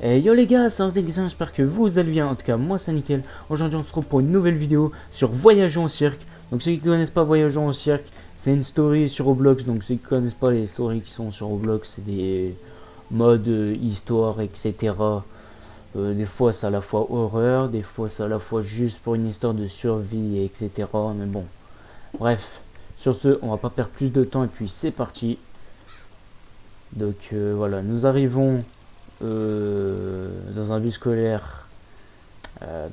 Et yo les gars, c'est Antex, j'espère que vous allez bien. En tout cas, moi c'est nickel. Aujourd'hui, on se retrouve pour une nouvelle vidéo sur Voyageons au cirque. Donc, ceux qui connaissent pas Voyageons au cirque, c'est une story sur Roblox. Donc, ceux qui connaissent pas les stories qui sont sur Roblox, c'est des modes, histoire, etc. Des fois, c'est à la fois horreur, des fois, c'est à la fois juste pour une histoire de survie, etc. Mais bon, bref. Sur ce, on va pas perdre plus de temps et puis c'est parti. Donc voilà, nous arrivons dans un bus scolaire,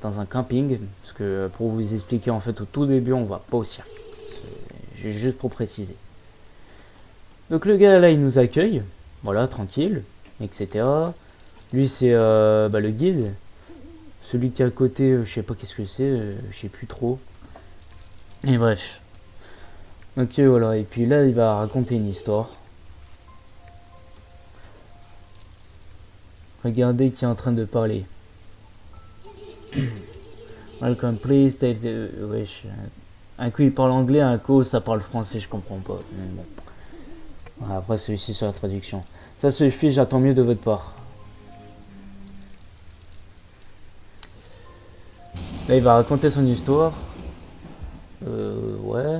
dans un camping, parce que pour vous expliquer, en fait, au tout début, on va pas au cirque. J'ai juste pour préciser. Donc le gars là, il nous accueille, voilà, tranquille, etc. Lui, c'est le guide. Celui qui est à côté, je sais pas qu'est-ce que c'est, je sais plus trop. Et bref. Ok, voilà, et puis là, il va raconter une histoire. Regardez qui est en train de parler. Welcome, please take the... Wesh. Un coup il parle anglais, un coup ça parle français, je comprends pas. Mais bon. Voilà, après celui-ci sur la traduction. Ça suffit, j'attends mieux de votre part. Là il va raconter son histoire. Ouais.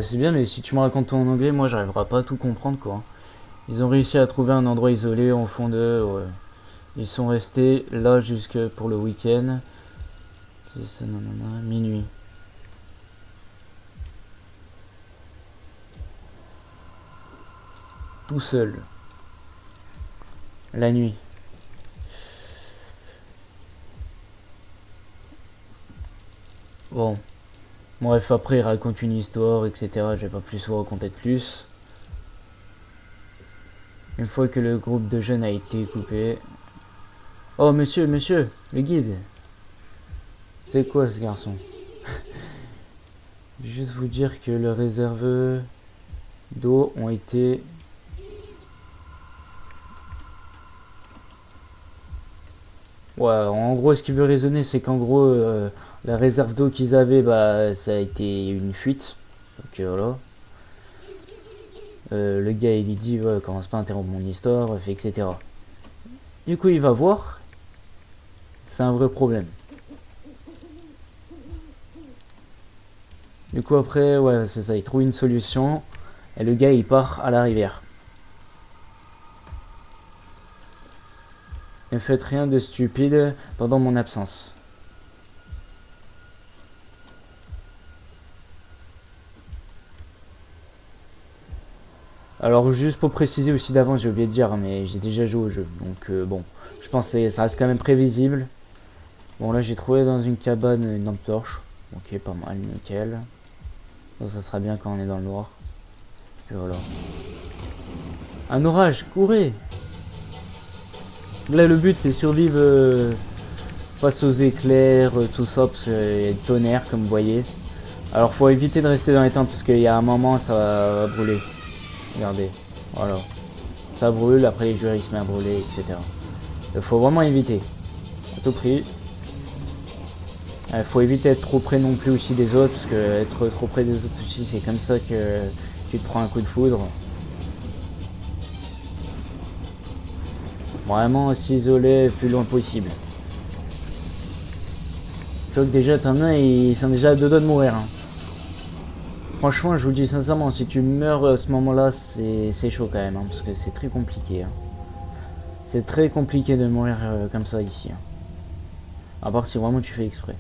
C'est bien, mais si tu me racontes tout en anglais, moi j'arriverai pas à tout comprendre quoi. Ils ont réussi à trouver un endroit isolé en fond de... Ouais. Ils sont restés là jusque pour le week-end. C'est minuit. Tout seul. La nuit. Bon. Bref, après il raconte une histoire, etc. Je vais pas plus vous raconter de plus. Une fois que le groupe de jeunes a été coupé... Oh monsieur, monsieur, le guide. C'est quoi ce garçon? Je vais juste vous dire que le réserve d'eau ont été... Ouais, en gros ce qu'il veut raisonner c'est qu'en gros la réserve d'eau qu'ils avaient, ça a été une fuite. Donc voilà. Le gars il lui dit ouais, commence pas à interrompre mon histoire, etc. Du coup il va voir, c'est un vrai problème. Du coup après ouais c'est ça, il trouve une solution et le gars il part à la rivière. Ne faites rien de stupide pendant mon absence. Alors juste pour préciser aussi d'avance, j'ai oublié de dire, mais j'ai déjà joué au jeu. Donc bon, je pense que ça reste quand même prévisible. Bon là j'ai trouvé dans une cabane une lampe torche. Ok, pas mal, nickel. Ça sera bien quand on est dans le noir. Et voilà. Un orage, courez! Là le but c'est survivre face aux éclairs, tout ça, parce qu'il y a le tonnerre comme vous voyez. Alors faut éviter de rester dans les tentes parce qu'il y a un moment ça va brûler. Regardez, voilà. Ça brûle, après les joueurs ils se mettent à brûler, etc. Il faut vraiment éviter, à tout prix. Il faut éviter d'être trop près non plus aussi des autres, parce que être trop près des autres aussi c'est comme ça que tu te prends un coup de foudre. Vraiment s'isoler le plus loin possible. Tu vois que déjà t'en as, ils sont déjà à deux doigts de mourir. Hein. Franchement, je vous dis sincèrement, si tu meurs à ce moment-là, c'est chaud quand même, hein, parce que c'est très compliqué. Hein. C'est très compliqué de mourir comme ça ici. Hein. À part si vraiment tu fais exprès.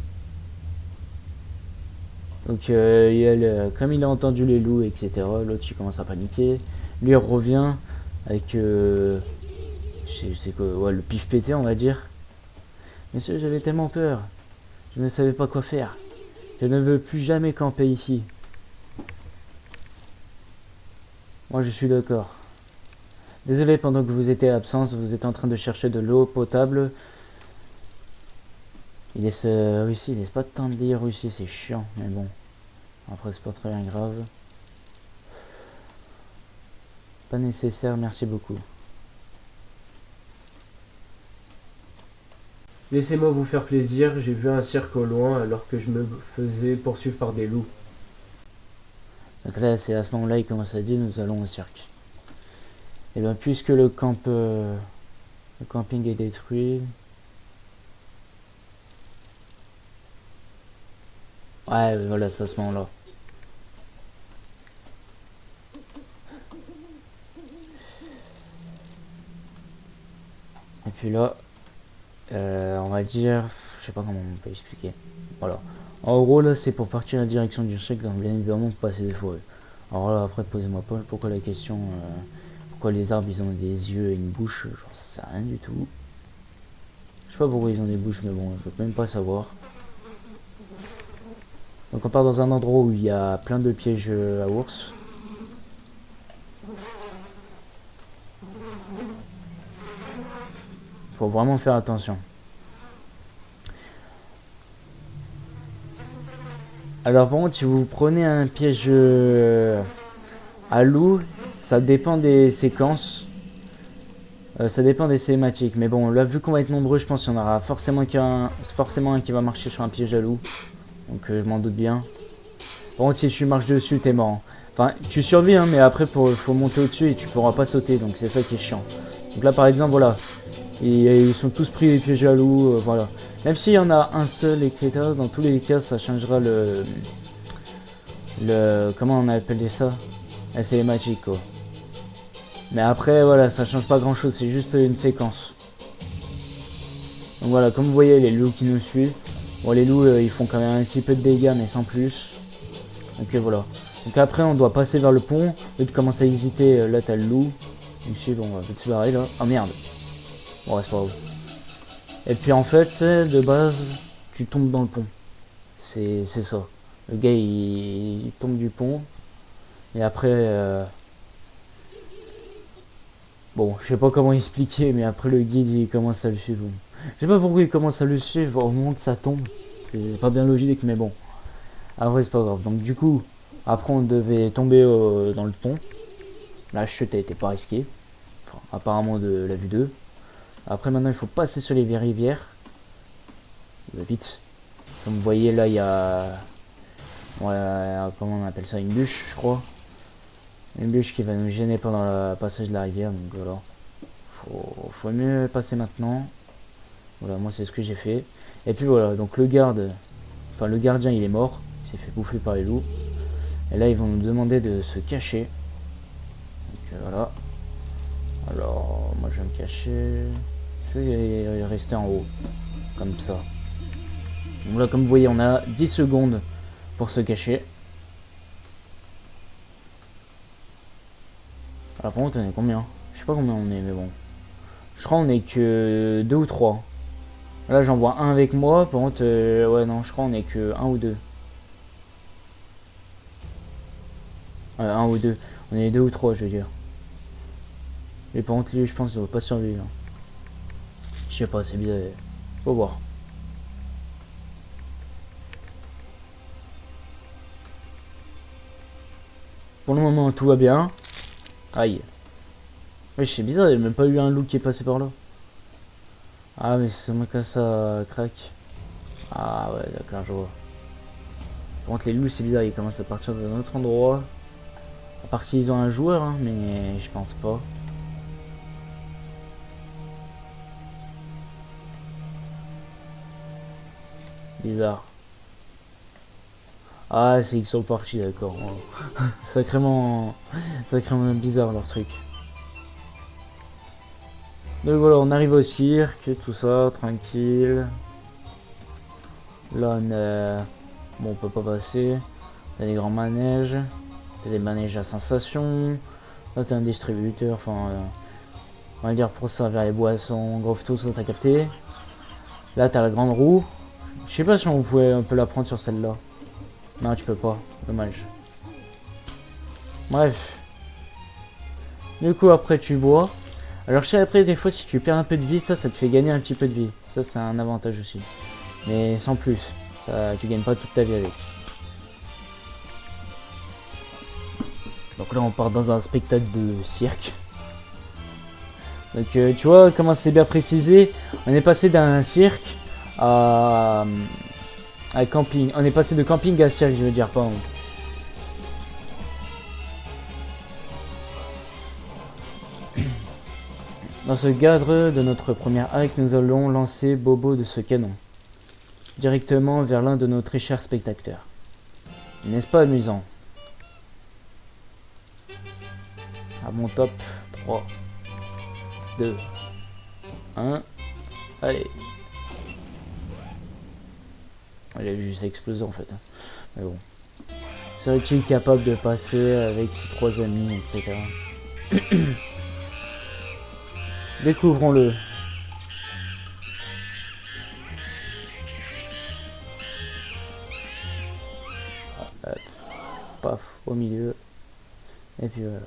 Donc, comme il a entendu les loups, etc., l'autre il commence à paniquer. Lui il revient avec c'est quoi, ouais, le pif pété, on va dire. Monsieur, j'avais tellement peur. Je ne savais pas quoi faire. Je ne veux plus jamais camper ici. Moi, je suis d'accord. Désolé, pendant que vous étiez absent, vous êtes en train de chercher de l'eau potable. Il laisse Russie, il laisse pas de temps de lire Russie, c'est chiant, mais bon. Après, c'est pas très bien grave. Pas nécessaire, merci beaucoup. Laissez-moi vous faire plaisir, j'ai vu un cirque au loin alors que je me faisais poursuivre par des loups. Donc là, c'est à ce moment-là, il commence à dire nous allons au cirque. Et bien, puisque le camp Le camping est détruit. Ouais, voilà, c'est à ce moment-là. Et puis là, on va dire, je sais pas comment on peut expliquer. Voilà. En gros, là, c'est pour partir en la direction du chèque, donc bien évidemment, passer des forêts. Alors là, après, posez-moi pas pourquoi la question, pourquoi les arbres, ils ont des yeux et une bouche, j'en sais rien du tout. Je sais pas pourquoi ils ont des bouches, mais bon, je peux même pas savoir. Donc on part dans un endroit où il y a plein de pièges à ours. Faut vraiment faire attention. Alors par contre, si vous prenez un piège à loup, ça dépend des séquences. Ça dépend des cinématiques. Mais bon, là, vu qu'on va être nombreux, je pense qu'il y en aura forcément un qui va marcher sur un piège à loup. Donc je m'en doute bien. Par contre, si tu marches dessus, t'es mort. Enfin, tu survis, hein, mais après, faut monter au-dessus et tu pourras pas sauter. Donc c'est ça qui est chiant. Donc là, par exemple, voilà. Ils sont tous pris les pièges à loup, voilà. Même s'il y en a un seul, etc. Dans tous les cas, ça changera comment on appelle ça? La cinématique, quoi. Mais après, voilà, ça change pas grand-chose. C'est juste une séquence. Donc voilà, comme vous voyez, les loups qui nous suivent. Bon, les loups, ils font quand même un petit peu de dégâts, mais sans plus. Donc voilà. Donc après, on doit passer vers le pont. Et de commencer à hésiter, là, t'as le loup. Ici, bon, on va vite se barrer, là. Oh merde. Bon, ouais, c'est pas grave. Et puis en fait, de base, tu tombes dans le pont. C'est ça. Le gars, il tombe du pont. Et après, bon, je sais pas comment expliquer, mais après le guide, il commence à le suivre. Je sais pas pourquoi il commence à le suivre au moment que ça tombe. C'est pas bien logique, mais bon. Après, c'est pas grave. Donc du coup, après, on devait tomber dans le pont. La chute a été pas risquée. Enfin, apparemment de la vue 2. Après, maintenant, il faut passer sur les rivières. Vite. Comme vous voyez, là, il y a... Ouais, comment on appelle ça? Une bûche, je crois. Une bûche qui va nous gêner pendant le passage de la rivière. Donc voilà. Faut mieux passer maintenant. Voilà, moi, c'est ce que j'ai fait. Et puis voilà, donc le garde... Enfin, le gardien, il est mort. Il s'est fait bouffer par les loups. Et là, ils vont nous demander de se cacher. Donc voilà. Alors, moi, je vais me cacher... Je vais rester en haut. Comme ça. Donc là, comme vous voyez, on a 10 secondes pour se cacher. Alors par contre, on est combien? Je sais pas combien on est, mais bon. Je crois qu'on est que 2 ou 3. Là, j'en vois un avec moi. Par contre, ouais, non, je crois qu'on est que 1 ou 2. 1 ou 2. On est 2 ou 3, je veux dire. Et par contre, lui, je pense qu'il va pas survivre. Je sais pas, c'est bizarre. Faut voir. Pour le moment, tout va bien. Aïe. Ouais, c'est bizarre, il n'y a même pas eu un loup qui est passé par là. Ah, mais c'est moi que ça craque. Ah, ouais, d'accord, je vois. Par contre, les loups, c'est bizarre, ils commencent à partir d'un autre endroit. À part s'ils ont un joueur, hein, mais je pense pas. Bizarre. Ah, c'est qu'ils sont partis, d'accord. Sacrément bizarre leur truc. Donc voilà, on arrive au cirque, tout ça, tranquille. Là, bon, on peut pas passer. T'as des grands manèges. T'as des manèges à sensation. Là, t'as un distributeur, enfin, on va dire pour servir les boissons, gros tout ça, t'as capté. Là, t'as la grande roue. Je sais pas si on peut la prendre sur celle-là. Non, tu peux pas. Dommage. Bref. Du coup, après, tu bois. Alors, je sais, après, des fois, si tu perds un peu de vie, ça te fait gagner un petit peu de vie. Ça, c'est un avantage aussi. Mais sans plus. Tu gagnes pas toute ta vie avec. Donc là, on part dans un spectacle de cirque. Donc, tu vois, comment c'est bien précisé. On est passé d'un cirque à camping. On est passé de camping à cirque, je veux dire, pas. Dans ce cadre de notre première acte, nous allons lancer Bobo de ce canon, directement vers l'un de nos très chers spectateurs. N'est-ce pas amusant? À mon top, 3, 2, 1, allez. Il a juste explosé en fait. Mais bon. Serait-il capable de passer avec ses 3 amis, etc. Découvrons-le. Hop. Paf, au milieu. Et puis voilà.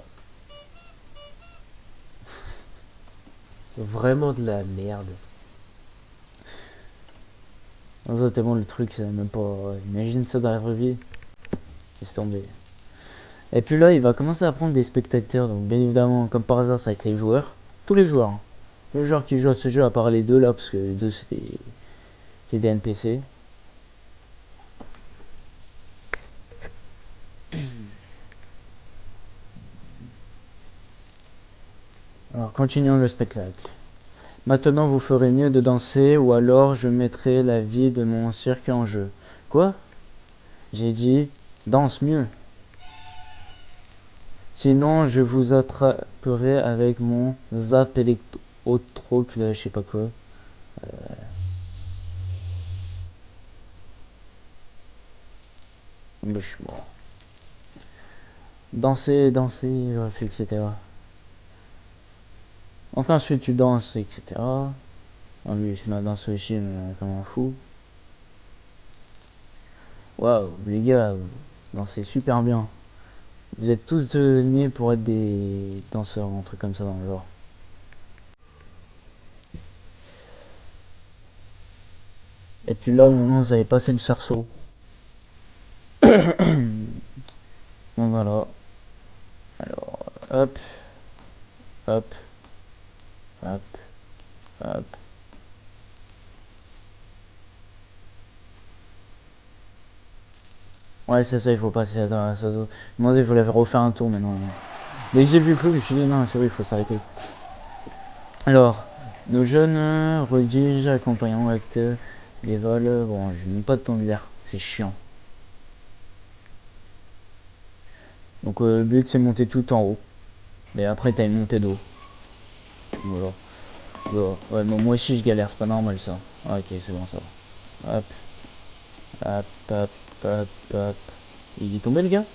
Vraiment de la merde. Non, ça, tellement le truc, c'est même pas... Imagine ça dans la vraie vie. Laisse tomber. Et puis là, il va commencer à prendre des spectateurs. Donc bien évidemment, comme par hasard, ça va être les joueurs. Tous les joueurs. Hein. Les joueurs qui jouent à ce jeu, à part les deux là, parce que les deux c'est des NPC. Alors continuons le spectacle. Maintenant vous ferez mieux de danser ou alors je mettrai la vie de mon cirque en jeu. Quoi? J'ai dit danse mieux. Sinon je vous attraperai avec mon zap électro, je sais pas quoi. Mais je suis mort. Danser, danser, etc. Donc ensuite tu danses, etc. Ah, lui, il m'a dansé aussi, mais comme un fou. Waouh, les gars, vous dansez super bien. Vous êtes tous nés pour être des danseurs, un truc comme ça dans le genre. Et puis là, au moment où vous avez passé le cerceau. Bon voilà. Alors, hop, hop, hop, hop. Ouais, c'est ça, il faut passer dans la saison. Moi, il fallait refaire un tour, mais non. Dès que j'ai vu le truc, je me suis dit non, c'est vrai, il faut s'arrêter. Alors, nos jeunes redige accompagnant acteurs, les vols, bon, je n'ai pas de temps d'hiver, c'est chiant. Donc, le but c'est de monter tout en haut. Mais après, t'as une montée d'eau. Voilà. Ouais, moi aussi je galère, c'est pas normal ça. Ah, ok, c'est bon, ça va. Hop, hop, hop, hop, hop. Il est tombé le gars?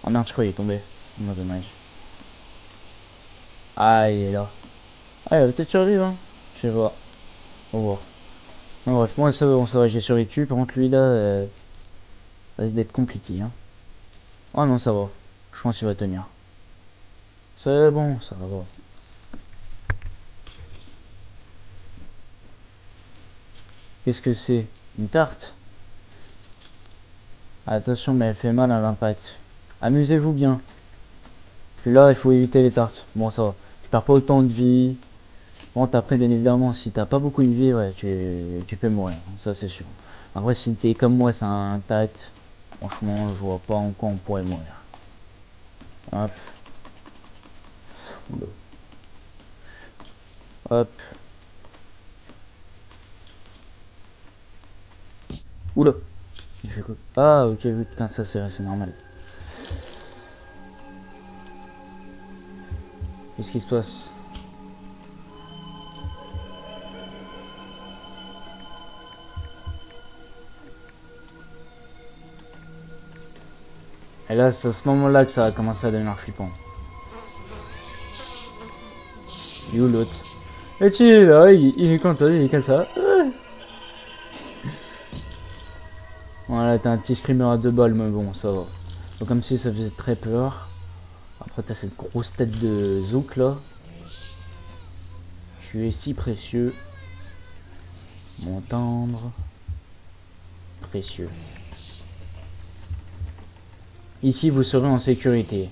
Oh merde, je crois qu'il est tombé. Oh, dommage. Ah, il est là. Ah, il va peut-être survivre, hein. Je sais pas. On va voir. Bon, bref, moi ça va, j'ai survécu. Par contre, lui là, ça risque d'être compliqué, hein. Oh non, ça va. Je pense qu'il va tenir. C'est bon, ça va. Qu'est-ce que c'est? Une tarte? Attention, mais elle fait mal à l'impact. Amusez-vous bien. Puis là, il faut éviter les tartes. Bon, ça va. Tu perds pas autant de vie. Bon, après, bien évidemment, si t'as pas beaucoup de vie, ouais, tu peux mourir. Ça, c'est sûr. Après, si t'es comme moi, c'est intact. Franchement, je vois pas en quoi on pourrait mourir. Hop. Oula. Hop. Oula. Il fait quoi? Ah, ok, oui, putain, ça, c'est normal. Qu'est-ce qui se passe? Et là, c'est à ce moment-là que ça va commencer à devenir flippant. Et où l'autre? Et tu es là, il est content, il est comme ça. Voilà, t'as un petit screamer à 2 balles, mais bon, ça va. Donc, comme si ça faisait très peur. Après, t'as cette grosse tête de Zouk là. Tu es si précieux. Mon tendre. Précieux. Ici, vous serez en sécurité.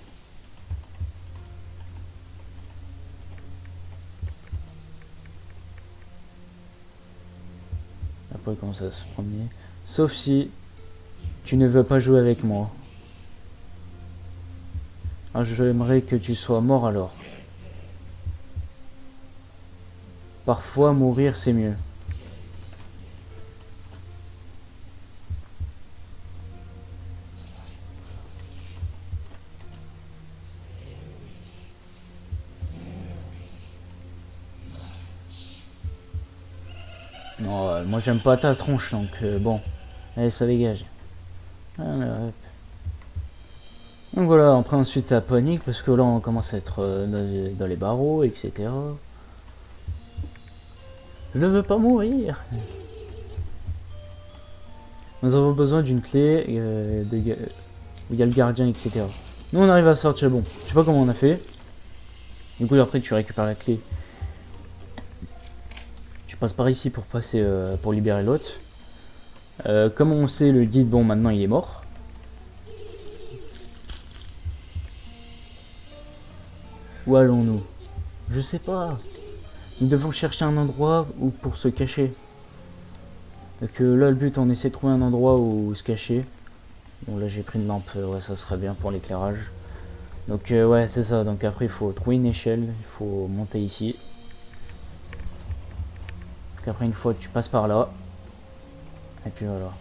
Après, il commence à se promener. Sauf si tu ne veux pas jouer avec moi. Ah, j'aimerais que tu sois mort alors. Parfois, mourir, c'est mieux. Non, moi j'aime pas ta tronche, donc bon. Allez, ça dégage. Voilà, hop. Donc voilà, après ensuite ça panique, parce que là on commence à être dans les barreaux, etc. Je ne veux pas mourir. Nous avons besoin d'une clé, où il y a le gardien, etc. Nous on arrive à sortir, bon. Je sais pas comment on a fait. Du coup après tu récupères la clé. Tu passes par ici pour passer, pour libérer l'autre. Comme on sait, le guide, bon maintenant il est mort. Où allons-nous? Je sais pas. Nous devons chercher un endroit où pour se cacher. Donc là le but on essaie de trouver un endroit où se cacher. Bon là j'ai pris une lampe, ouais ça serait bien pour l'éclairage. Donc ouais c'est ça, donc après il faut trouver une échelle, il faut monter ici. Donc après une fois que tu passes par là. Et puis voilà.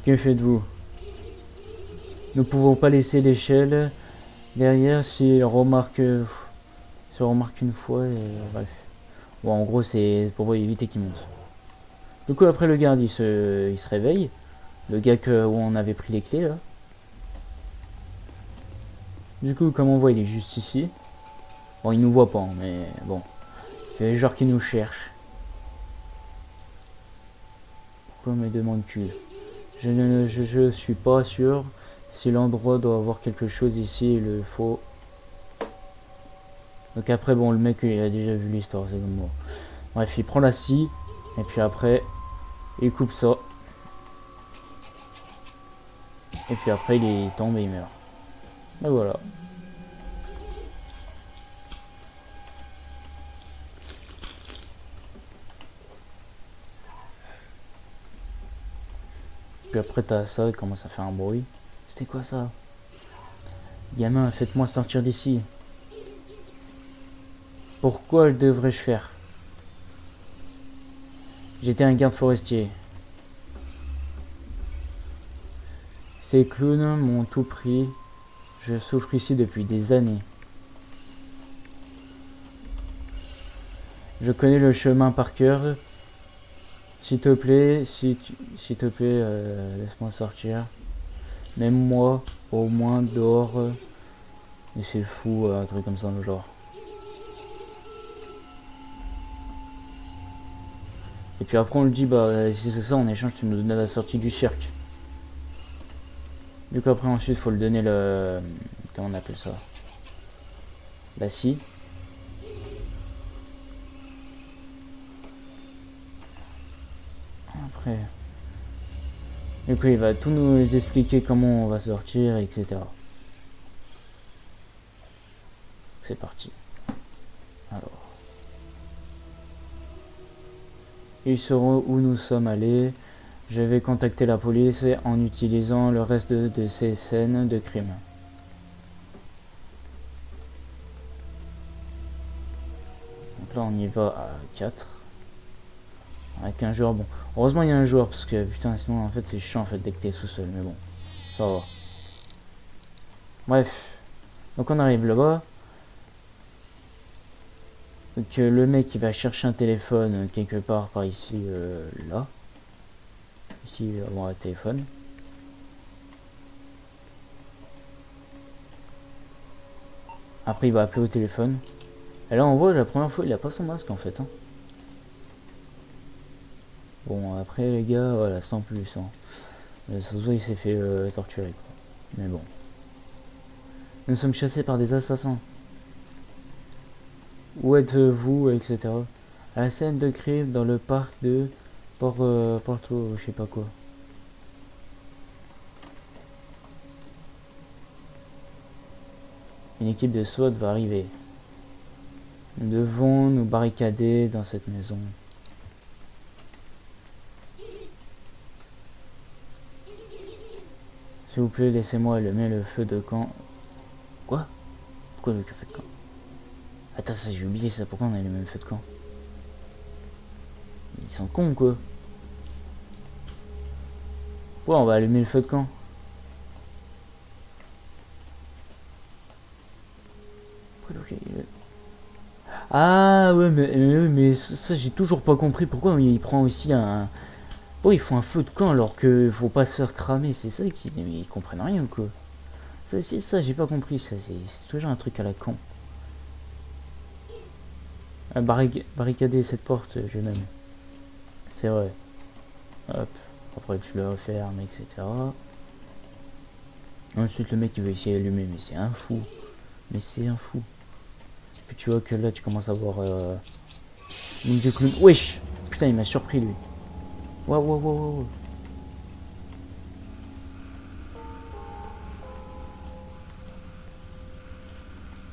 Que faites-vous? Nous ne pouvons pas laisser l'échelle derrière si on remarque une fois et bref. Bon en gros c'est pour éviter qu'il monte. Du coup après le garde il se réveille. Le gars où on avait pris les clés là. Du coup comme on voit il est juste ici. Bon il nous voit pas mais bon. Il fait genre qu'il nous cherche. Pourquoi me demandes-tu? Je suis pas sûr si l'endroit doit avoir quelque chose ici, il le faut. Donc après bon le mec il a déjà vu l'histoire, c'est comme moi. Bref il prend la scie et puis après il coupe ça. Et puis après il tombe et il meurt. Et voilà. Puis après t'as ça, il commence à faire un bruit. C'était quoi ça? Gamin, faites-moi sortir d'ici. Pourquoi devrais-je faire? J'étais un garde forestier. Ces clowns m'ont tout pris. Je souffre ici depuis des années. Je connais le chemin par cœur. S'il te plaît, laisse-moi sortir. Même moi, au moins dehors. Et c'est fou, un truc comme ça, le genre. Et puis après on le dit, bah si c'est ça, en échange tu nous donnes la sortie du cirque. Du coup après ensuite faut le donner le... Comment on appelle ça? La scie. Après... Du coup il va tout nous expliquer comment on va sortir, etc. C'est parti. Alors... Ils sauront où nous sommes allés. Je vais contacter la police en utilisant le reste de ces scènes de crime. Donc là on y va à 4. Avec un joueur, bon. Heureusement il y a un joueur parce que putain sinon en fait c'est chiant en fait dès que t'es tout seul, mais bon. Ça va. Bref. Donc on arrive là-bas. Donc le mec il va chercher un téléphone quelque part par ici, là. Ici, avant le téléphone. Après il va appeler au téléphone. Et là on voit la première fois il a pas son masque en fait. Hein. Bon après les gars, voilà, sans plus. Hein. Ça se voit il s'est fait torturer quoi. Mais bon. Nous sommes chassés par des assassins. Où êtes-vous, etc. À la scène de crime dans le parc de Porto, je sais pas quoi. Une équipe de SWAT va arriver. Nous devons nous barricader dans cette maison. S'il vous plaît, laissez-moi allumer le feu de camp. Quoi? Pourquoi le feu de camp? Attends, ça j'ai oublié ça. Pourquoi on a allumé le feu de camp? Ils sont cons quoi. Pourquoi on va allumer le feu de camp? Ah ouais mais ça j'ai toujours pas compris pourquoi il prend aussi un... Pourquoi ils font un feu de camp alors que faut pas se faire cramer, c'est ça qui... Mais ils comprennent rien quoi. Ça c'est ça j'ai pas compris, ça c'est toujours un truc à la con. Barricader cette porte je l'aime. C'est vrai. Hop. Après tu le refermes etc. Ensuite le mec il veut essayer d'allumer mais c'est un fou. Mais c'est un fou. Puis tu vois que là tu commences à voir wesh. Putain il m'a surpris lui. Waouh.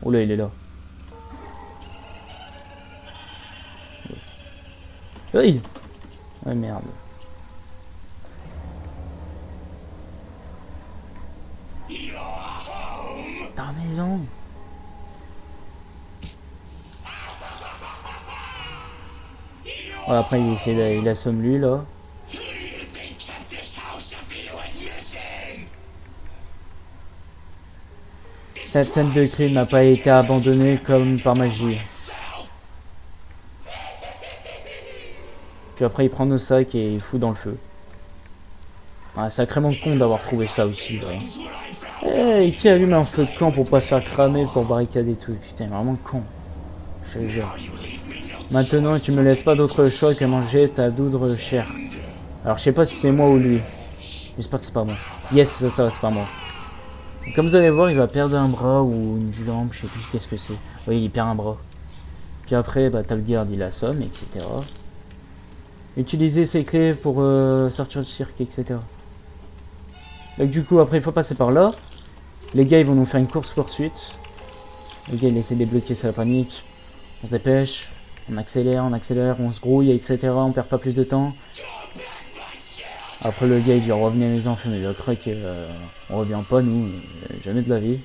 Oh là il est là. Oui. Ouais merde. Ta maison. Voilà, après il assomme lui là. Cette scène de crime n'a pas été abandonnée comme par magie. Puis après il prend nos sacs et il fout dans le feu. Ah, sacrément con d'avoir trouvé ça aussi. Hey, qui allume un feu de camp pour pas se faire cramer, pour barricader tout. Putain, vraiment con. Je te jure. Maintenant, tu me laisses pas d'autre choix que manger ta doudre chère. Alors, je sais pas si c'est moi ou lui. J'espère que c'est pas moi. Yes, ça c'est pas moi. Et comme vous allez voir, il va perdre un bras ou une jambe, je sais plus qu'est-ce que c'est. Oui, il perd un bras. Puis après, bah, t'as le garde, il assomme, etc. Utiliser ses clés pour sortir du cirque, etc. Donc du coup, après, il faut passer par là. Les gars, ils vont nous faire une course-poursuite. Le gars, il essaie de débloquer sa panique. On se dépêche. On accélère, on se grouille, etc. On perd pas plus de temps. Après, le gars, il dit revenez les enfants, mais le crack, on revient pas, nous. Jamais de la vie.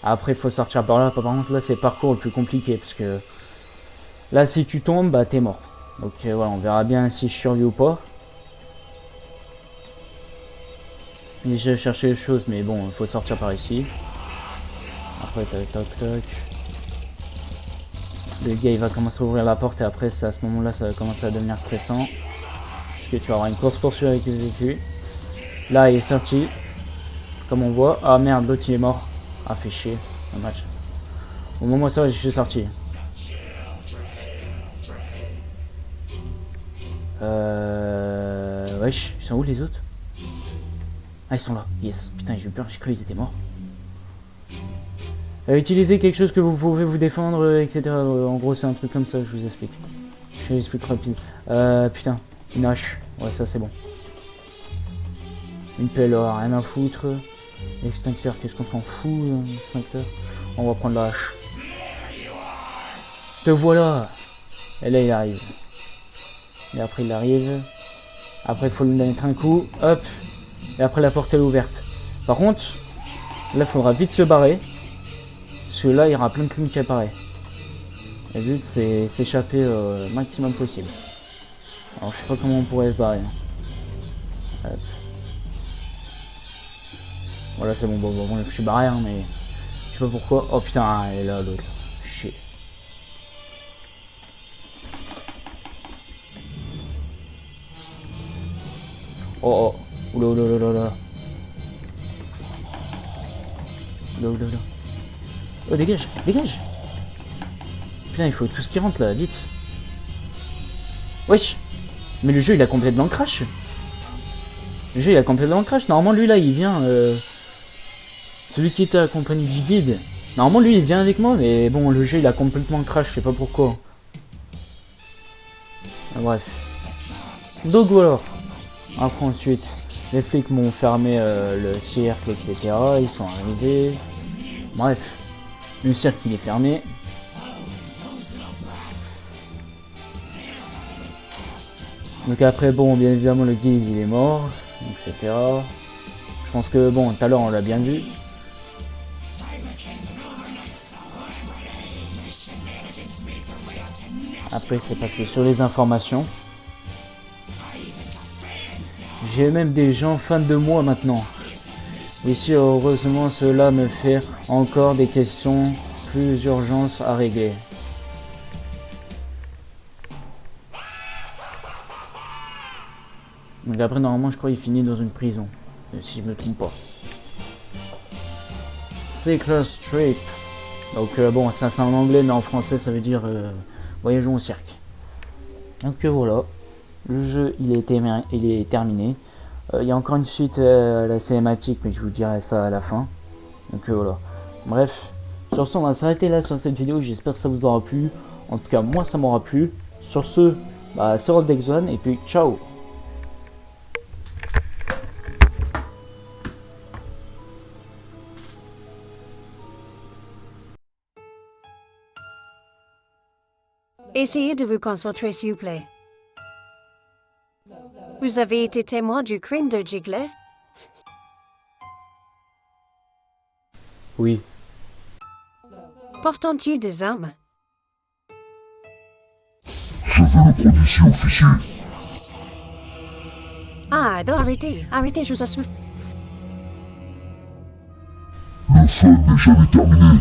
Après, il faut sortir par là. Par contre, là, c'est le parcours le plus compliqué. Parce que là, si tu tombes, bah, t'es mort. Donc, voilà, on verra bien si je survis ou pas. J'ai cherché les choses, mais bon, il faut sortir par ici. Après, toc. Le gars, il va commencer à ouvrir la porte et après, à ce moment-là, ça va commencer à devenir stressant. Parce que tu vas avoir une course-poursuite avec les véhicules. Là, il est sorti. Comme on voit. Ah merde, l'autre, il est mort. Ah, fait chier. Le match. Au moment où ça, je suis sorti. Wesh, ils sont où les autres? Ah, ils sont là. Yes. Putain, j'ai eu peur, j'ai cru qu'ils étaient morts. Utilisez quelque chose que vous pouvez vous défendre, etc. En gros, c'est un truc comme ça, je vous explique. Je vous explique rapide. Putain, une hache. Ouais, ça, c'est bon. Une pelle, rien à foutre. L'extincteur, qu'est-ce qu'on s'en fout, l'extincteur? On va prendre la hache. Te voilà! Et là, il arrive. Et après, il arrive. Après, il faut lui mettre un coup. Hop! Et après, la porte, elle est ouverte. Par contre, là, il faudra vite se barrer. Parce que là, il y aura plein de clowns qui apparaissent. Le but, c'est s'échapper au maximum possible. Alors, je sais pas comment on pourrait se barrer. Hop. Voilà, c'est bon, bon, je suis barré, hein, mais je sais pas pourquoi. Oh putain, elle est là, l'autre. Shit. Oh, oula. Oh, dégage. Putain, il faut tout ce qui rentre là, vite. Wesh. Mais le jeu, il a complètement crash. Normalement, lui là, il vient. Celui qui était accompagné du guide. Normalement, lui, il vient avec moi, mais bon, le jeu, il a complètement crash, je sais pas pourquoi. Bref. Donc voilà. Après, ensuite, les flics m'ont fermé le cirque, etc. Ils sont arrivés. Bref. Le cirque, il est fermé. Donc après, bon, bien évidemment, le guide, il est mort, etc. Je pense que, bon, tout à l'heure, on l'a bien vu. Après, c'est passé sur les informations. J'ai même des gens fans de moi maintenant. Ici, heureusement, cela me fait encore des questions plus urgentes à régler. Donc après, normalement, je crois qu'il finit dans une prison. Si je me trompe pas. Secret Trip. Donc bon, ça c'est en anglais, mais en français, ça veut dire voyageons au cirque. Donc voilà. Le jeu, il est terminé. Il y a encore une suite à la cinématique, mais je vous dirai ça à la fin. Donc voilà. Bref. Sur ce, on va s'arrêter là sur cette vidéo. J'espère que ça vous aura plu. En tout cas, moi, ça m'aura plu. Sur ce, bah, c'est Rob Dexone. Et puis, ciao. Essayez de vous concentrer, s'il vous plaît. Vous avez été témoin du crime de Giglet? Oui. Portant-il des armes? Je veux le prendre ici, officier. Ah, non, arrêtez, arrêtez, je vous assure. Le fun n'est jamais terminé.